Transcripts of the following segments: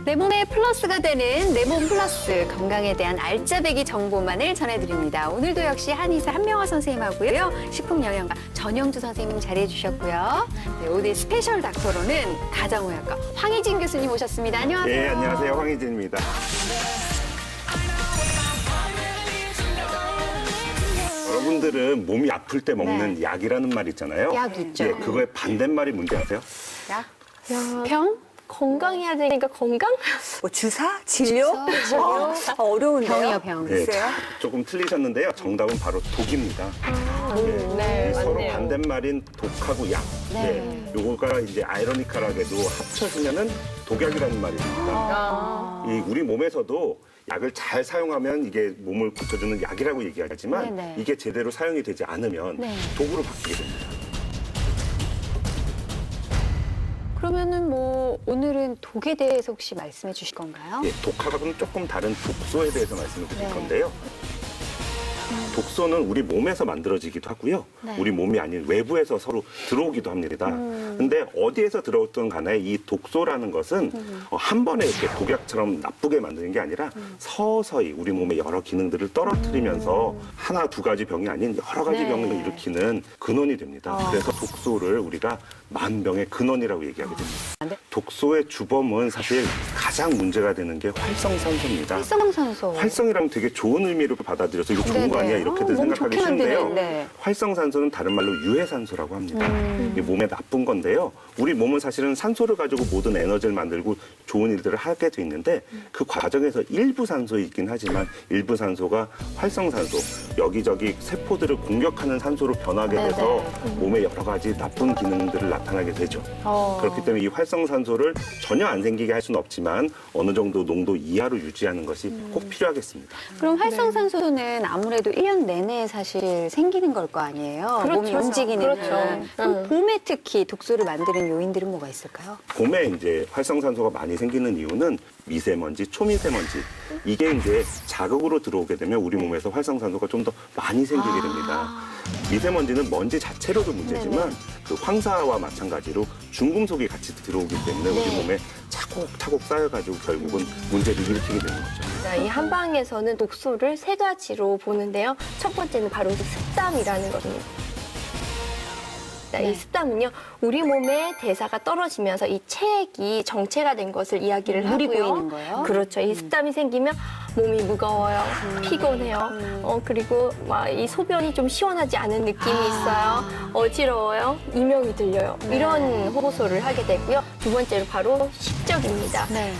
내 몸에 플러스가 되는 내 몸 플러스 건강에 대한 알짜배기 정보만을 전해드립니다. 오늘도 역시 한의사 한명화 선생님하고요. 식품영양과 전영주 선생님 자리해주셨고요. 네, 오늘 스페셜 닥터로는 가정의학과 황희진 교수님 오셨습니다. 안녕하세요. 네, 안녕하세요. 황희진입니다. 여러분들은 몸이 아플 때 먹는 약이라는 말 있잖아요. 약 있죠. 예, 그거의 반대말이 뭔지 아세요? 약? 병? 건강해야 되니까 건강? 뭐 주사? 진료? 어려운데요? 병이요, 병. 네, 글쎄요. 조금 틀리셨는데요. 정답은 바로 독입니다. 네, 서로 맞네요. 반대말인 독하고 약. 네. 요거가 이제 아이러니컬하게도 합쳐지면은 독약이라는 말입니다. 이 우리 몸에서도 약을 잘 사용하면 이게 몸을 고쳐주는 약이라고 얘기하지만 네네. 이게 제대로 사용이 되지 않으면 네. 독으로 바뀌게 됩니다. 그러면은 뭐 오늘은 독에 대해서 혹시 말씀해 주실 건가요? 예, 독하고는 조금 다른 독소에 대해서 말씀을 드릴 네. 건데요. 독소는 우리 몸에서 만들어지기도 하고요. 네. 우리 몸이 아닌 외부에서 서로 들어오기도 합니다. 근데 어디에서 들어오든 간에 이 독소라는 것은 한 번에 이렇게 독약처럼 나쁘게 만드는 게 아니라 서서히 우리 몸의 여러 기능들을 떨어뜨리면서 하나, 두 가지 병이 아닌 여러 가지 네. 병을 일으키는 근원이 됩니다. 그래서 독소를 우리가 만병의 근원이라고 얘기하게 됩니다. 독소의 주범은 사실 가장 문제가 되는 게 활성산소입니다. 활성산소. 활성이라면 되게 좋은 의미로 받아들여서 이거 좋은 거 네네. 아니야 이렇게들 몸 생각하기 좋게 쉬운데요. 만드는, 네. 활성산소는 다른 말로 유해산소라고 합니다. 이게 몸에 나쁜 건데요. 우리 몸은 사실은 산소를 가지고 모든 에너지를 만들고 좋은 일들을 하게 돼 있는데 그 과정에서 일부 산소에 있긴 하지만 일부 산소가 활성산소, 여기저기 세포들을 공격하는 산소로 변하게 네네. 돼서 몸에 여러 가지 나쁜 기능들을 나타나게 되죠. 그렇기 때문에 이 활성산소를 전혀 안 생기게 할 수는 없지만 어느 정도 농도 이하로 유지하는 것이 꼭 필요하겠습니다. 그럼 활성산소는 아무래도 1년 내내 사실 생기는 걸 거 아니에요? 그렇죠. 몸이 움직이는 그렇죠. 한. 그럼 봄에 특히 독소를 만드는 요인들은 뭐가 있을까요? 봄에 이제 활성산소가 많이 생기는 이유는 미세먼지, 초미세먼지 이게 이제 자극으로 들어오게 되면 우리 몸에서 활성산소가 좀 더 많이 생기게 됩니다. 미세먼지는 먼지 자체로도 문제지만 그 황사와 마찬가지로 중금속이 같이 들어오기 때문에 우리 몸에 차곡차곡 쌓여가지고 결국은 문제를 일으키게 되는 거죠. 이 한방에서는 독소를 세 가지로 보는데요. 첫 번째는 바로 습담이라는 것입니다. 이 습담은요, 우리 몸의 대사가 떨어지면서 이 체액이 정체가 된 것을 이야기를 물이 하고요. 고이는 거예요? 그렇죠. 이 습담이 생기면 몸이 무거워요, 피곤해요, 그리고 막 이 소변이 좀 시원하지 않은 느낌이 있어요, 어지러워요, 이명이 들려요. 이런 호소를 하게 되고요. 두 번째로 바로 식적입니다. 네.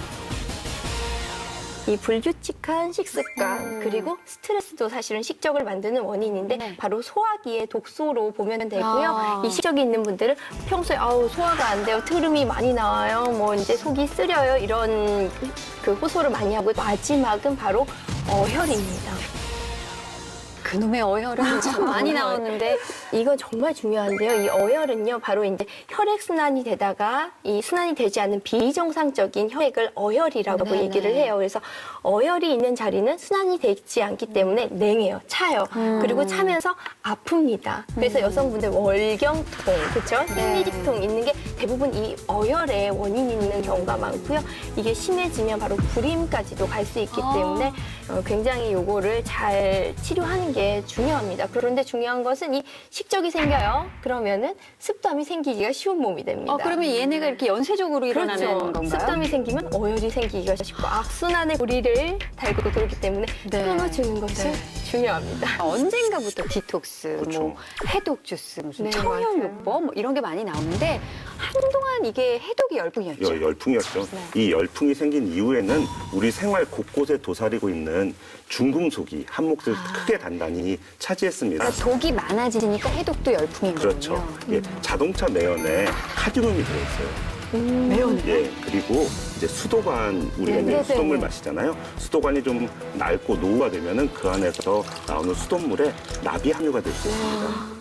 이 불규칙한 식습관 그리고 스트레스도 사실은 식적을 만드는 원인인데 네. 바로 소화기의 독소로 보면 되고요. 아. 이 식적이 있는 분들은 평소에 아우 소화가 안 돼요, 트름이 많이 나와요, 뭐 이제 속이 쓰려요 이런 그 호소를 많이 하고 마지막은 바로 어혈입니다. 그놈의 어혈은 참 많이 나오는데 이건 정말 중요한데요. 이 어혈은요, 바로 이제 혈액 순환이 되다가 이 순환이 되지 않는 비정상적인 혈액을 어혈이라고 네네. 얘기를 해요. 그래서 어혈이 있는 자리는 순환이 되지 않기 때문에 냉해요, 차요. 그리고 차면서 아픕니다. 그래서 여성분들 월경통, 그렇죠? 생리직통 있는 게 대부분 이 어혈의 원인이 있는 경우가 많고요. 이게 심해지면 바로 불임까지도 갈 수 있기 때문에 굉장히 요거를 잘 치료하는 게 중요합니다. 그런데 중요한 것은 이 식적이 생겨요. 그러면은 습담이 생기기가 쉬운 몸이 됩니다. 그러면 얘네가 이렇게 연쇄적으로 일어나는 그렇죠. 건가요? 습담이 생기면 어혈이 생기기가 쉽고 악순환의 고리를 달고 돌기 때문에 네. 끊어주는 것이 네. 중요합니다. 언젠가부터 디톡스, 그렇죠. 뭐 해독 주스, 무슨 네, 청열요법 뭐 이런 게 많이 나오는데 한동안 이게 해독이 열풍이었죠. 열풍이었죠. 이 열풍이 생긴 이후에는 우리 생활 곳곳에 도사리고 있는 중금속이 한 몫을 크게 단단히 차지했습니다. 그러니까 독이 많아지니까 해독도 열풍인 그렇죠. 거군요. 예, 자동차 내연에 카드뮴이 들어있어요. 매운. 예, 그리고 이제 수도관, 우리가 이제 네네. 수돗물 마시잖아요. 수도관이 좀 낡고 노후가 되면은 그 안에서 나오는 수돗물에 납이 함유가 될 수 있습니다.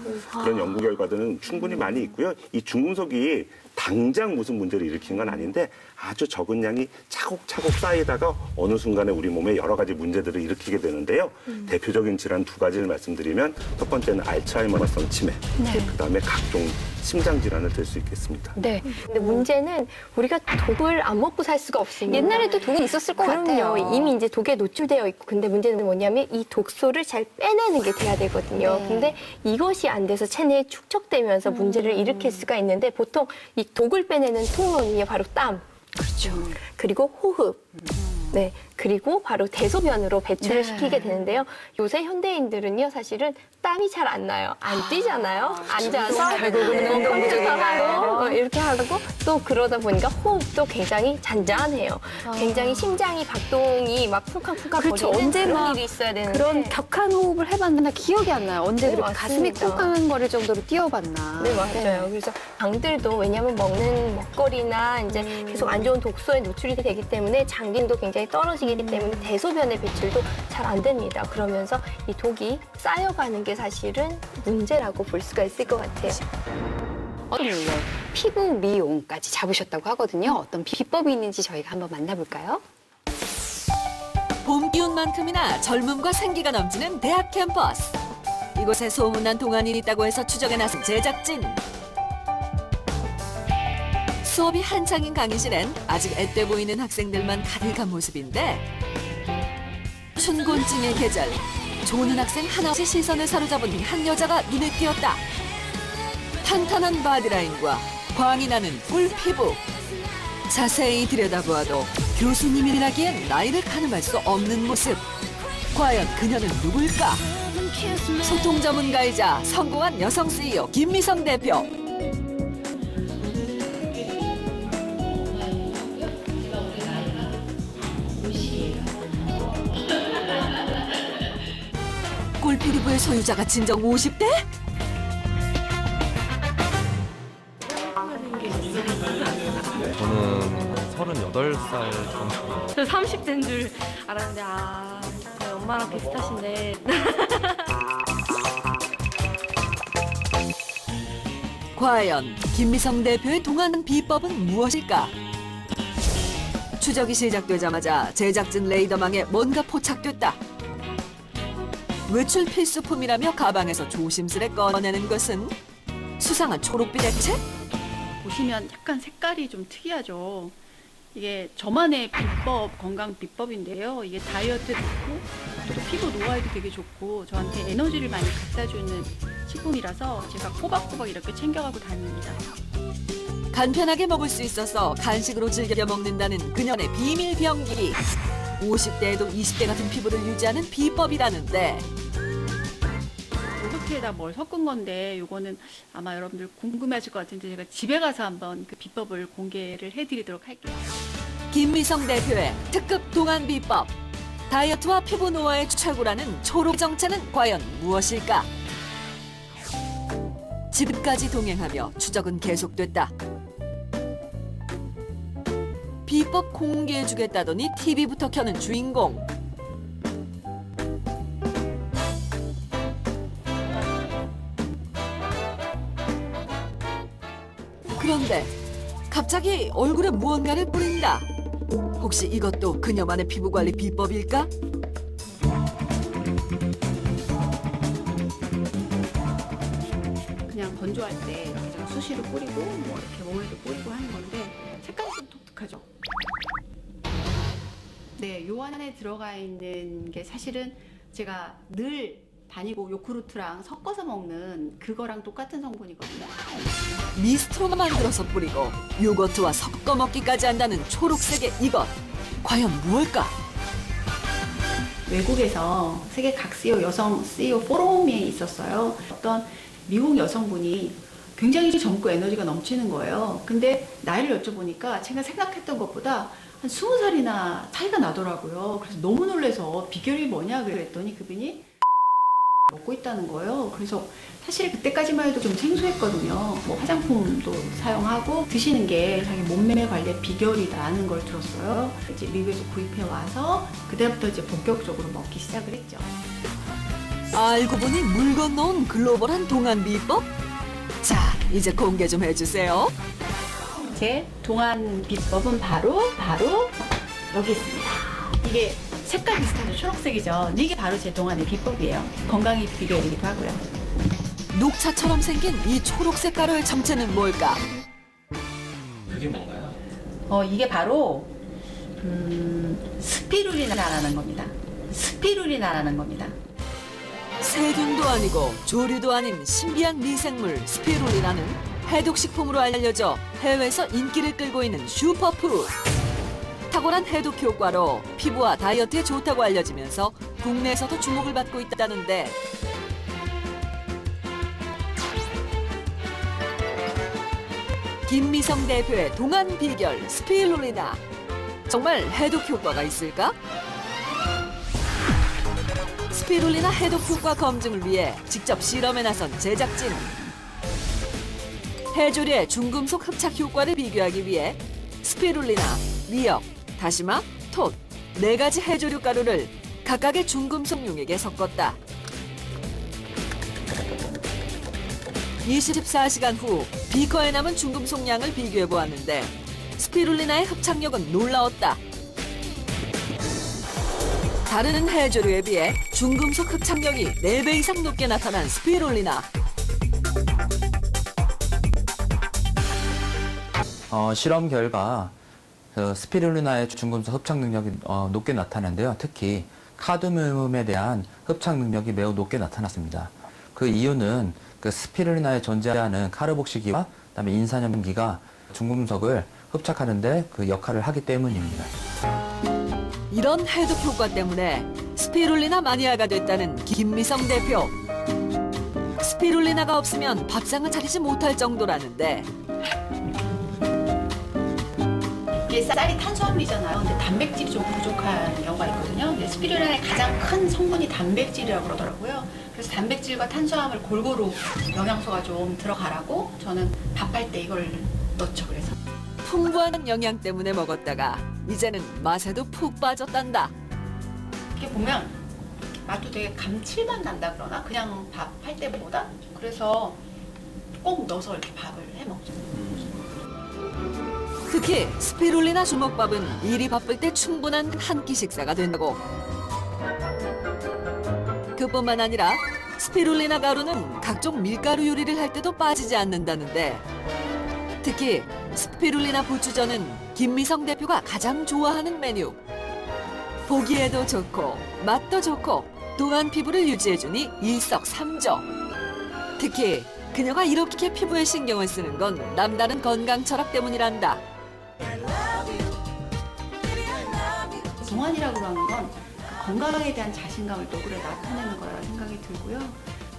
그런 연구 결과들은 충분히 많이 있고요. 이 중금속이 당장 무슨 문제를 일으킨 건 아닌데 아주 적은 양이 차곡차곡 쌓이다가 어느 순간에 우리 몸에 여러 가지 문제들을 일으키게 되는데요. 대표적인 질환 두 가지를 말씀드리면 첫 번째는 알츠하이머성 치매, 그다음에 각종 심장 질환을 들 수 있겠습니다. 네. 근데 문제는 우리가 독을 안 먹고 살 수가 없습니다. 옛날에도 독은 있었을 것 같아요. 그럼요. 이미 이제 독에 노출되어 있고, 근데 문제는 뭐냐면 이 독소를 잘 빼내는 게 돼야 되거든요. 네. 근데 이것이 안 돼서 체내에 축적되면서 문제를 일으킬 수가 있는데, 보통 이 독을 빼내는 통로는요, 바로 땀. 그렇죠. 그리고 호흡. 네. 그리고 바로 대소변으로 배출을 네. 시키게 되는데요. 요새 현대인들은요, 사실은 땀이 잘 안 나요. 안 뛰잖아요. 앉아서 결국은 운동 컴퓨터 부족인가요? 하고 이렇게 하고, 또 그러다 보니까 호흡도 굉장히 잔잔해요. 굉장히 심장이 박동이 막 쿵쾅쿵쾅 그렇죠. 거리는 언제 그런 막 일이 있어야 되는데. 그런 격한 호흡을 해봤나 기억이 안 나요. 언제 네, 그렇게 가슴이 맞습니다. 쿵쾅거릴 정도로 뛰어봤나. 네, 맞아요. 그래서 당들도 왜냐하면 먹는 먹거리나 이제 계속 안 좋은 독소에 노출이 되기 때문에 장 기능도 굉장히 떨어지기 때문에 대소변의 배출도 잘 안 됩니다. 그러면서 이 독이 쌓여가는 게 사실은 문제라고 볼 수가 있을 것 같아요. 어떤 물론 피부 미용까지 잡으셨다고 하거든요. 어떤 비법이 있는지 저희가 한번 만나볼까요? 봄 기운만큼이나 젊음과 생기가 넘치는 대학 캠퍼스. 이곳에 소문난 동안이 있다고 해서 추적에 나선 제작진. 수업이 한창인 강의실엔 아직 앳돼 보이는 학생들만 가득한 모습인데 춘곤증의 계절, 조는 학생 하나의 시선을 사로잡은 한 여자가 눈에 띄었다. 탄탄한 바디라인과 광이 나는 꿀 피부. 자세히 들여다보아도 교수님이라기엔 나이를 가늠할 수 없는 모습. 과연 그녀는 누굴까? 소통 전문가이자 성공한 여성 CEO 김미성 대표. 꿀피부의 소유자가 진정 50대? 저는 38살 정도. 저 30대인 줄 알았는데 저희 엄마랑 비슷하신데 과연 김미성 대표의 동안 비법은 무엇일까? 추적이 시작되자마자 제작진 레이더망에 뭔가 포착됐다. 외출 필수품이라며 가방에서 조심스레 꺼내는 것은 수상한 초록빛 액체? 보시면 약간 색깔이 좀 특이하죠. 이게 저만의 비법, 건강 비법인데요. 이게 다이어트도 좋고 또 피부 노화에도 되게 좋고 저한테 에너지를 많이 갖다 주는 식품이라서 제가 꼬박꼬박 이렇게 챙겨가고 다닙니다. 간편하게 먹을 수 있어서 간식으로 즐겨 먹는다는 그녀의 비밀 병기. 50대에도 20대 같은 피부를 유지하는 비법이라는데 요거트에다 뭘 섞은 건데 요거는 아마 여러분들 궁금해하실 것 같은데 제가 집에 가서 한번 그 비법을 공개를 해드리도록 할게요. 김미성 대표의 특급 동안 비법. 다이어트와 피부 노화의 최고라는 초록 정체는 과연 무엇일까? 집까지 동행하며 추적은 계속됐다. 비법 공개해주겠다더니 TV부터 켜는 주인공. 그런데 갑자기 얼굴에 무언가를 뿌린다. 혹시 이것도 그녀만의 피부관리 비법일까? 그냥 건조할 때 이렇게 그냥 수시로 뿌리고 뭐 이렇게 몸에도 뿌리고 하는 건데 색깔이 좀 독특하죠. 네, 요 안에 들어가 있는 게 사실은 제가 늘 다니고 요구르트랑 섞어서 먹는 그거랑 똑같은 성분이거든요. 미스트로 만들어서 뿌리고 요거트와 섞어 먹기까지 한다는 초록색의 이것. 과연 무엇일까? 외국에서 세계 각 CEO 여성 CEO 포럼에 있었어요. 어떤 미국 여성분이 굉장히 젊고 에너지가 넘치는 거예요. 근데 나이를 여쭤보니까 제가 생각했던 것보다 한 20살이나 차이가 나더라고요. 그래서 너무 놀라서 비결이 뭐냐 그랬더니 그분이 먹고 있다는 거예요. 그래서 사실 그때까지만 해도 좀 생소했거든요. 뭐 화장품도 사용하고 드시는 게 자기 몸매 관리의 비결이라는 걸 들었어요. 이제 미국에서 구입해 와서 그때부터 이제 본격적으로 먹기 시작을 했죠. 알고 보니 물 건너온 글로벌한 동안 비법? 자, 이제 공개 좀 해주세요. 제 동안 비법은 바로 여기 있습니다. 이게 색깔 비슷하죠? 초록색이죠? 이게 바로 제 동안의 비법이에요. 건강의 비결이기도 하고요. 녹차처럼 생긴 이 초록색 가루의 정체는 뭘까? 이게 바로 스피루리나라는 겁니다. 스피루리나라는 겁니다. 세균도 아니고 조류도 아닌 신비한 미생물 스피루리나는 해독식품으로 알려져 해외에서 인기를 끌고 있는 슈퍼푸드. 탁월한 해독 효과로 피부와 다이어트에 좋다고 알려지면서 국내에서도 주목을 받고 있다는데 김미성 대표의 동안 비결 스피루리나. 정말 해독 효과가 있을까? 스피룰리나 해독 효과 검증을 위해 직접 실험에 나선 제작진. 해조류의 중금속 흡착 효과를 비교하기 위해 스피룰리나, 미역, 다시마, 톳, 4가지 해조류 가루를 각각의 중금속 용액에 섞었다. 24시간 후 비커에 남은 중금속 양을 비교해 보았는데 스피룰리나의 흡착력은 놀라웠다. 다른 해조류에 비해 중금속 흡착력이 4배 이상 높게 나타난 스피룰리나. 실험 결과 스피룰리나의 중금속 흡착 능력이 높게 나타나는데요. 특히 카드뮴에 대한 흡착 능력이 매우 높게 나타났습니다. 그 이유는 그 스피룰리나에 존재하는 카르복시기와 그다음에 인산염기가 중금속을 흡착하는데 그 역할을 하기 때문입니다. 이런 해독 효과 때문에 스피룰리나 마니아가 됐다는 김미성 대표. 스피룰리나가 없으면 밥상을 차리지 못할 정도라는데 이게 쌀이 탄수화물이잖아요. 근데 단백질이 좀 부족한 경우가 있거든요. 근데 스피루리나의 가장 큰 성분이 단백질이라고 그러더라고요. 그래서 단백질과 탄수화물 골고루 영양소가 좀 들어가라고 저는 밥할 때 이걸 넣죠. 그래서 풍부한 영양 때문에 먹었다가 이제는 맛에도 푹 빠졌단다. 이렇게 보면 맛도 되게 감칠맛 난다 그러나 그냥 밥 할 때보다. 그래서 꼭 넣어서 이렇게 밥을 해 먹죠. 특히 스피룰리나 주먹밥은 일이 바쁠 때 충분한 한 끼 식사가 된다고. 그뿐만 아니라 스피룰리나 가루는 각종 밀가루 요리를 할 때도 빠지지 않는다는데 특히 스피룰리나 부추전은 김미성 대표가 가장 좋아하는 메뉴. 보기에도 좋고 맛도 좋고 동안 피부를 유지해주니 일석삼조. 특히 그녀가 이렇게 피부에 신경을 쓰는 건 남다른 건강 철학 때문이란다. 동안이라고 하는 건 건강에 대한 자신감을 또 그래 나타내는 거라고 생각이 들고요.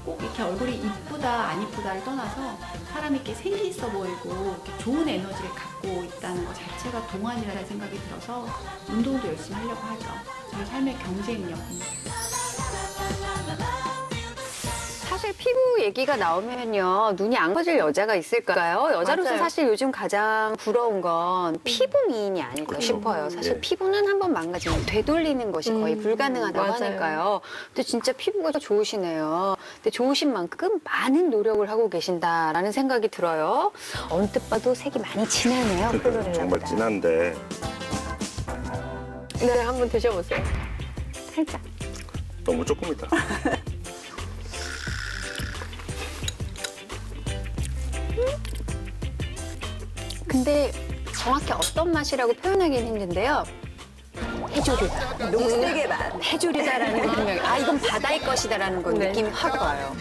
꼭 이렇게 얼굴이 이쁘다 안 이쁘다를 떠나서 사람이 이렇게 생기 있어 보이고 이렇게 좋은 에너지를 갖고 있다는 것 자체가 동안이라는 생각이 들어서 운동도 열심히 하려고 하죠. 저희 삶의 경쟁력입니다. 사실 피부 얘기가 나오면요. 눈이 안 커질 여자가 있을까요? 여자로서 맞아요. 사실 요즘 가장 부러운 건 피부 미인이 아닐까 그렇죠. 싶어요. 사실 예. 피부는 한번 망가지면 되돌리는 것이 거의 불가능하다고 맞아요. 하니까요. 근데 진짜 피부가 좋으시네요. 근데 좋으신 만큼 많은 노력을 하고 계신다라는 생각이 들어요. 언뜻 봐도 색이 많이 진하네요. 정말 플로렐라보다. 진한데 네, 한번 드셔보세요. 살짝. 너무 조금이다. 근데 정확히 어떤 맛이라고 표현하기는 힘든데요. 해조류다. 녹색의 맛. 해조류다라는 분명히 이건 바다의 것이다라는 건 네. 느낌이 확 와요.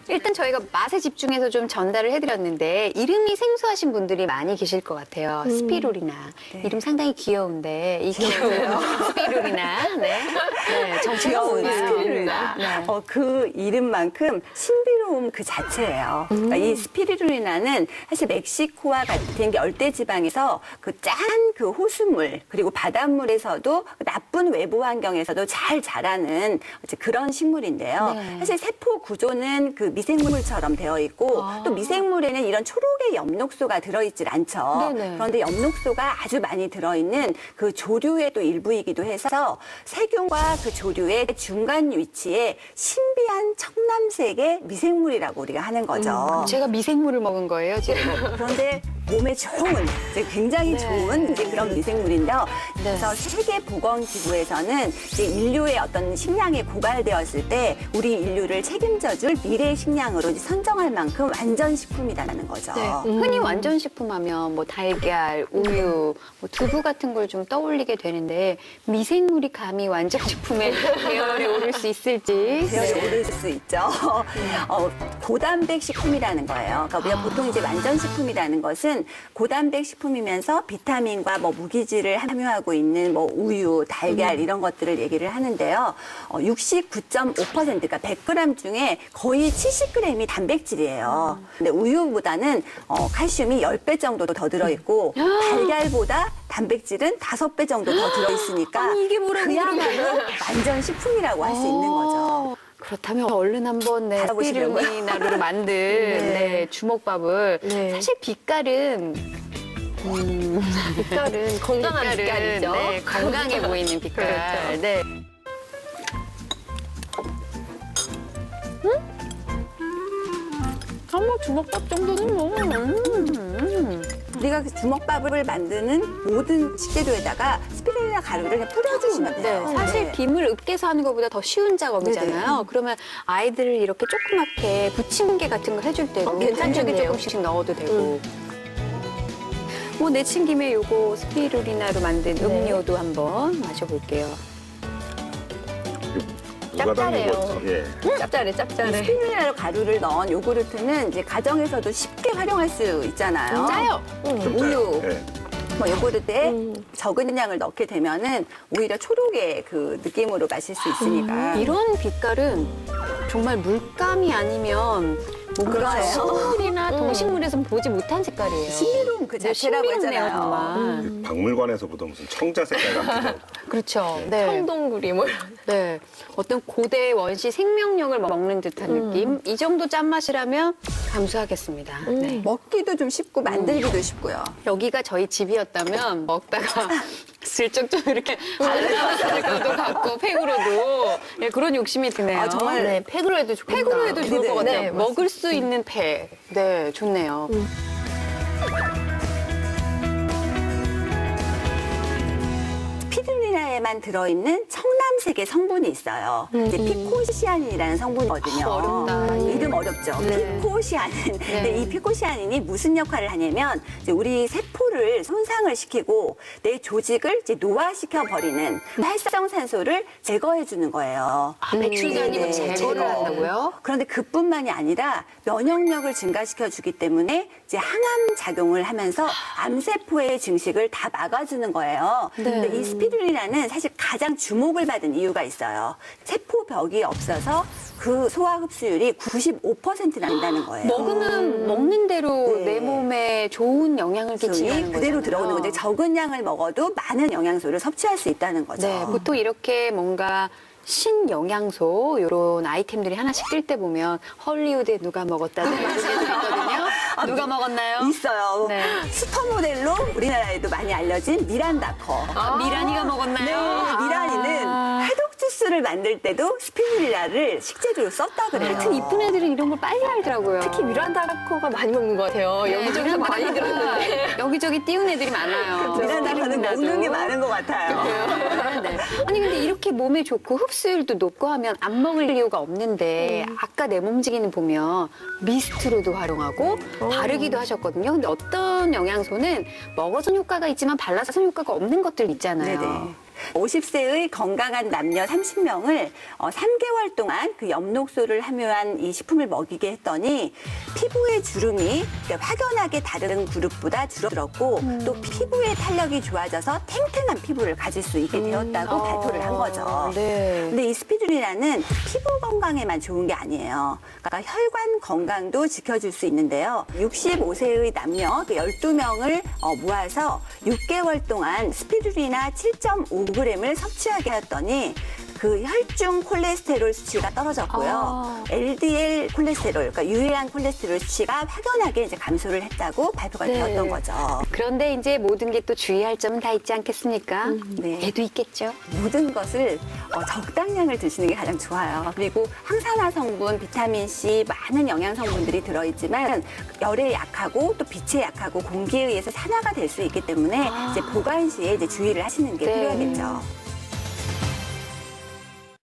일단 저희가 맛에 집중해서 좀 전달을 해드렸는데 이름이 생소하신 분들이 많이 계실 것 같아요. 스피루리나. 네. 이름 상당히 귀여운데 이 귀여워요. 스피루리나. 네. 네, 정체가 귀여운 뭐예요? 스피루리나. 네. 그 이름만큼 신비로움 그 자체예요. 그러니까 이 스피루리나는 사실 멕시코와 같은 열대 지방에서 그 짠 그 호수물 그리고 바닷물에서도 나쁜 외부 환경에서도 잘 자라는 그런 식물인데요. 네. 사실 세포 구조는 그 미생물처럼 되어 있고 또 미생물에는 이런 초록의 엽록소가 들어있질 않죠. 네네. 그런데 엽록소가 아주 많이 들어있는 그 조류의 또 일부이기도 해서 세균과 그 조류의 중간 위치에 신비한 청남색의 미생물이라고 우리가 하는 거죠. 제가 미생물을 먹은 거예요, 지금. 그런데 몸에 좋은, 이제 굉장히 좋은 이제 그런 미생물인데요. 그래서 세계보건기구에서는 이제 인류의 어떤 식량이 고갈되었을 때 우리 인류를 책임져줄 미래 식량으로 이제 선정할 만큼 완전 식품이라는 거죠. 흔히 완전 식품하면 뭐 달걀, 우유, 뭐 두부 같은 걸 좀 떠올리게 되는데 미생물이 감히 완전 식품에 계열에 오를 수 있을지. 배열이 오를 수 있죠. 고단백 식품이라는 거예요. 그러니까 우리가 보통 이제 완전 식품이라는 것은 고단백 식품이면서 비타민과 뭐 무기질을 함유하고 있는 뭐 우유, 달걀 이런 것들을 얘기를 하는데요. 69.5% 그러니까 100g 중에 거의 70g이 단백질이에요. 근데 우유보다는 칼슘이 10배 정도 더 들어있고 달걀보다 단백질은 5배 정도 더 들어있으니까 아니, 이게 뭐라고 그야말로 완전 식품이라고 할 수 있는 거죠. 그렇다면 얼른 한번 받아보시려고요? 스피루리나루로 만든 네, 주먹밥을 네. 사실 빛깔은 빛깔은 건강한 빛깔이죠. 네, 건강해 보이는 빛깔. 그렇죠. 네. 한번 주먹밥 정도는 뭐. 우리가 그 주먹밥을 만드는 모든 식재료에다가 스피루리나 가루를 그냥 뿌려주시면 돼요. 네, 사실 김을 으깨서 하는 것보다 더 쉬운 작업이잖아요. 그러면 아이들을 이렇게 조그맣게 부침개 같은 거 해줄 때도 괜찮겠네요. 반죽에 조금씩 넣어도 되고. 뭐 내친 김에 요거 스피루리나로 만든 음료도 한번 마셔볼게요. 누가 담는 짭짤해요. 거지? 예. 짭짤해, 짭짤해. 스피루리나 가루를 넣은 요구르트는 이제 가정에서도 쉽게 활용할 수 있잖아요. 짜요. 좀 우유. 짜요. 예. 뭐 요구르트에 적은 양을 넣게 되면은 오히려 초록의 그 느낌으로 마실 수 있으니까. 이런 빛깔은 정말 물감이 아니면 뭔가 그러네요. 식물이나 동식물에선 보지 못한 색깔이에요. 신비로운 그 자체라고 신비롭네요, 했잖아요. 정말. 박물관에서 보던 무슨 청자 색깔 같은 그렇죠. 네. 청동구리 뭐 이런. 네. 어떤 고대 원시 생명력을 먹는 듯한 느낌. 이 정도 짠맛이라면 감수하겠습니다. 네. 먹기도 좀 쉽고 만들기도 쉽고요. 여기가 저희 집이었다면 먹다가 슬쩍 좀 이렇게 발라봤을 것도 같고 팩으로도 네, 그런 욕심이 드네요. 아, 정말 네, 팩으로 해도 좋겠다. 팩으로 해도 좋을 네, 것 같아요. 네, 먹을 수 있는 팩. 네, 좋네요. 스피루리나에만 들어있는 청남색의 성분이 있어요. 이제 피코시아닌이라는 성분이거든요. 어렵다. 이름 어렵죠. 피코시아닌. 근데 이 피코시아닌이 무슨 역할을 하냐면 이제 우리 세포를 손상을 시키고 내 조직을 이제 노화시켜 버리는 활성산소를 제거해 주는 거예요. 배출도 아니고 네, 제거를 한다고요? 그런데 그뿐만이 아니라 면역력을 증가시켜 주기 때문에 이제 항암 작용을 하면서 암세포의 증식을 다 막아주는 거예요. 근데 이 스피루리나는 사실 가장 주목을 받은 이유가 있어요. 세포벽이 없어서 그 소화 흡수율이 95% 난다는 거예요. 먹으면 먹는 대로 네. 내 몸에 좋은 영향을 끼치는 이 거잖아요. 그대로 들어오는 건데 적은 양을 먹어도 많은 영양소를 섭취할 수 있다는 거죠. 네, 보통 이렇게 뭔가 신영양소 이런 아이템들이 하나씩 뜰 때 보면 헐리우드에 누가 먹었다는 말이 있거든요. 누가 먹었나요? 있어요. 네. 슈퍼모델로 우리나라에도 많이 알려진 미란다커. 미란이가 먹었나요? 네, 미란이는 해독 주스를 만들 때도 스피루리나를 식재료로 썼다 그래요. 하여튼 이쁜 애들은 이런 걸 빨리 알더라고요. 특히 미란다코가 많이 먹는 것 같아요. 여기저기서 많이 들었는데. 여기저기 띄운 애들이 많아요. 미란다커는 먹는 게 많은 것 같아요. 네. 아니 근데 이렇게 몸에 좋고 흡수율도 높고 하면 안 먹을 이유가 없는데 아까 내 몸지기는 보면 미스트로도 활용하고 바르기도 하셨거든요. 근데 어떤 영양소는 먹어서는 효과가 있지만 발라서는 효과가 없는 것들 있잖아요. 네네. 50세의 건강한 남녀 30명을 3개월 동안 그 엽록소를 함유한 이 식품을 먹이게 했더니 피부의 주름이 확연하게 다른 그룹보다 줄어들었고 또 피부의 탄력이 좋아져서 탱탱한 피부를 가질 수 있게 되었다고 발표를 한 거죠. 네. 근데 이 스피루리나는 피부 건강에만 좋은 게 아니에요. 그러니까 혈관 건강도 지켜줄 수 있는데요. 65세의 남녀 12명을 모아서 6개월 동안 스피루리나 7.5g을 섭취하게 했더니 그 혈중 콜레스테롤 수치가 떨어졌고요. LDL 콜레스테롤, 그러니까 유해한 콜레스테롤 수치가 확연하게 이제 감소를 했다고 발표가 네. 되었던 거죠. 그런데 이제 모든 게 또 주의할 점은 다 있지 않겠습니까? 네. 애도 있겠죠. 모든 것을 적당량을 드시는 게 가장 좋아요. 그리고 항산화 성분, 비타민 C, 많은 영양 성분들이 들어있지만 열에 약하고 또 빛에 약하고 공기에 의해서 산화가 될 수 있기 때문에 이제 보관 시에 이제 주의를 하시는 게 네. 필요하겠죠.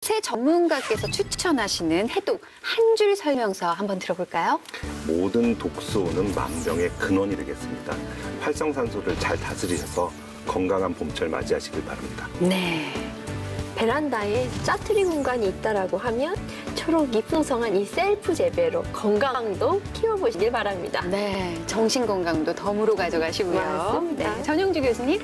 새 전문가께서 추천하시는 해독 한 줄 설명서 한번 들어볼까요? 모든 독소는 만병의 근원이 되겠습니다. 활성산소를 잘 다스리셔서 건강한 봄철 맞이하시길 바랍니다. 네. 베란다에 짜투리 공간이 있다라고 하면 초록이 풍성한 이 셀프 재배로 건강도 키워보시길 바랍니다. 네. 정신 건강도 덤으로 가져가시고요. 맞습니다. 네. 전영주 교수님.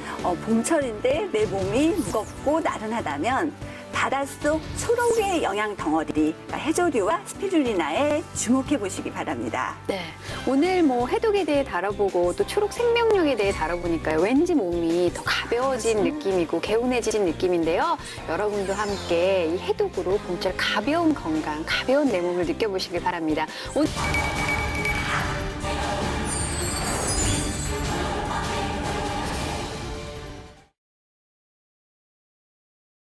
봄철인데 내 몸이 무겁고 나른하다면 바닷속 초록의 영양 덩어리, 그러니까 해조류와 스피루리나에 주목해 보시기 바랍니다. 네. 오늘 뭐 해독에 대해 다뤄보고 또 초록 생명력에 대해 다뤄보니까요. 왠지 몸이 더 가벼워진 느낌이고 개운해진 느낌인데요. 여러분도 함께 이 해독으로 봄철 가벼운 건강, 가벼운 내 몸을 느껴보시길 바랍니다. 오늘